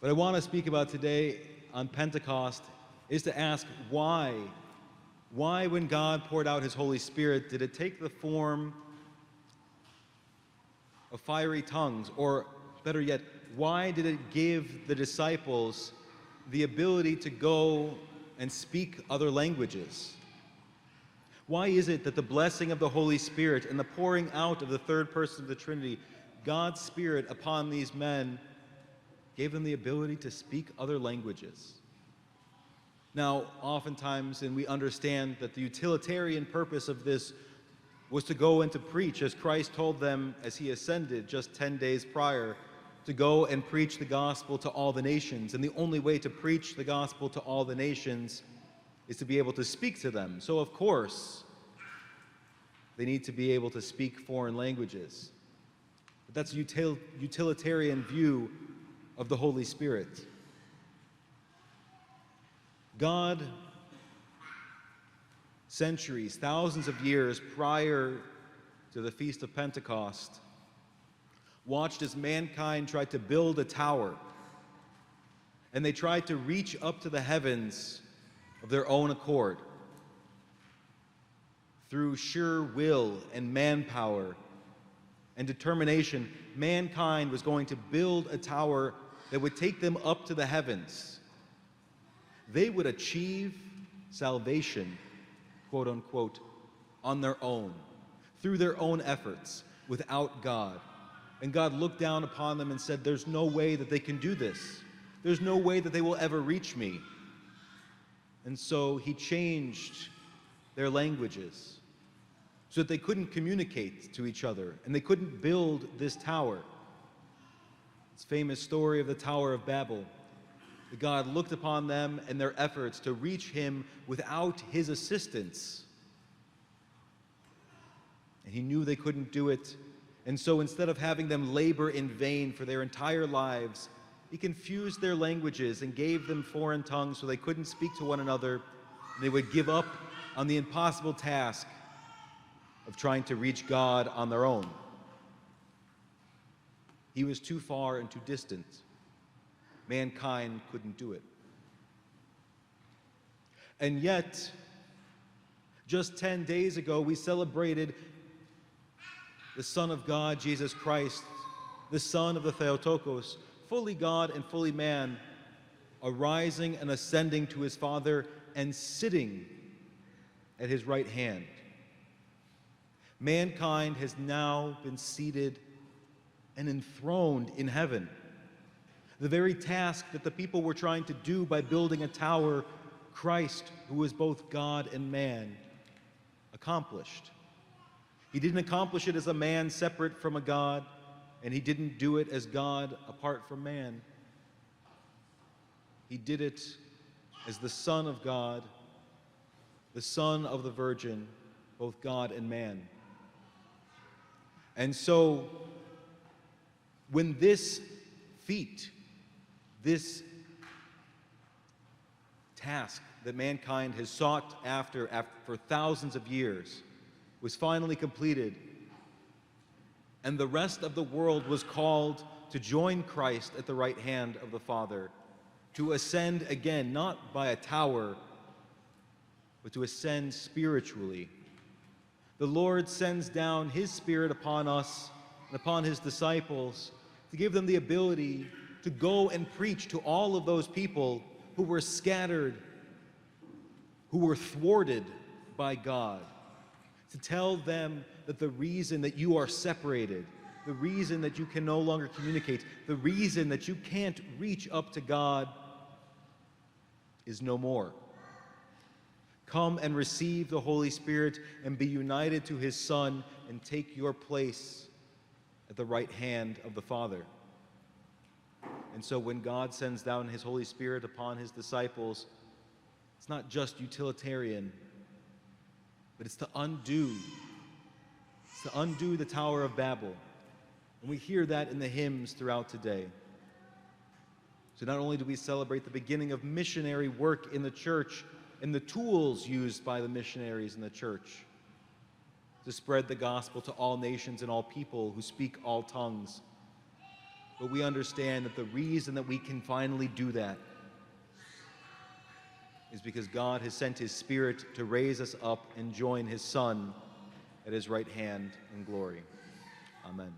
What I want to speak about today on Pentecost is to ask why. Why, when God poured out his Holy Spirit, did it take the form of fiery tongues? Or better yet, why did it give the disciples the ability to go and speak other languages? Why is it that the blessing of the Holy Spirit and the pouring out of the third person of the Trinity, God's Spirit upon these men, gave them the ability to speak other languages? Now, oftentimes, and we understand that the utilitarian purpose of this was to go and to preach, as Christ told them as he ascended just 10 days prior, to go and preach the gospel to all the nations. And the only way to preach the gospel to all the nations is to be able to speak to them. So, of course, they need to be able to speak foreign languages. But that's a utilitarian view of the Holy Spirit. God, centuries, thousands of years prior to the Feast of Pentecost, watched as mankind tried to build a tower, and they tried to reach up to the heavens of their own accord. Through sheer will and manpower and determination, mankind was going to build a tower that would take them up to the heavens. They would achieve salvation, quote unquote, on their own, through their own efforts, without God. And God looked down upon them and said, there's no way that they can do this. There's no way that they will ever reach me. And so he changed their languages so that they couldn't communicate to each other and they couldn't build this tower. It's a famous story of the Tower of Babel. God looked upon them and their efforts to reach him without his assistance. And he knew they couldn't do it. And so instead of having them labor in vain for their entire lives, he confused their languages and gave them foreign tongues so they couldn't speak to one another. And they would give up on the impossible task of trying to reach God on their own. He was too far and too distant. Mankind couldn't do it. And yet, just 10 days ago, we celebrated the Son of God, Jesus Christ, the Son of the Theotokos, fully God and fully man, arising and ascending to his Father and sitting at his right hand. Mankind has now been seated and enthroned in heaven. The very task that the people were trying to do by building a tower, Christ, who was both God and man, accomplished. He didn't accomplish it as a man separate from a God, and he didn't do it as God apart from man. He did it as the Son of God, the Son of the Virgin, both God and man. And so, when this feat, this task that mankind has sought after for thousands of years was finally completed, and the rest of the world was called to join Christ at the right hand of the Father, to ascend again, not by a tower, but to ascend spiritually. The Lord sends down his Spirit upon us and upon his disciples to give them the ability to go and preach to all of those people who were scattered, who were thwarted by God, to tell them that the reason that you are separated, the reason that you can no longer communicate, the reason that you can't reach up to God is no more. Come and receive the Holy Spirit and be united to his Son and take your place at the right hand of the Father. And so when God sends down his Holy Spirit upon his disciples, it's not just utilitarian, but it's to undo the Tower of Babel. And we hear that in the hymns throughout today. So not only do we celebrate the beginning of missionary work in the church and the tools used by the missionaries in the church to spread the gospel to all nations and all people who speak all tongues, But we understand that the reason that we can finally do that is because God has sent his Spirit to raise us up and join his Son at his right hand in glory. Amen.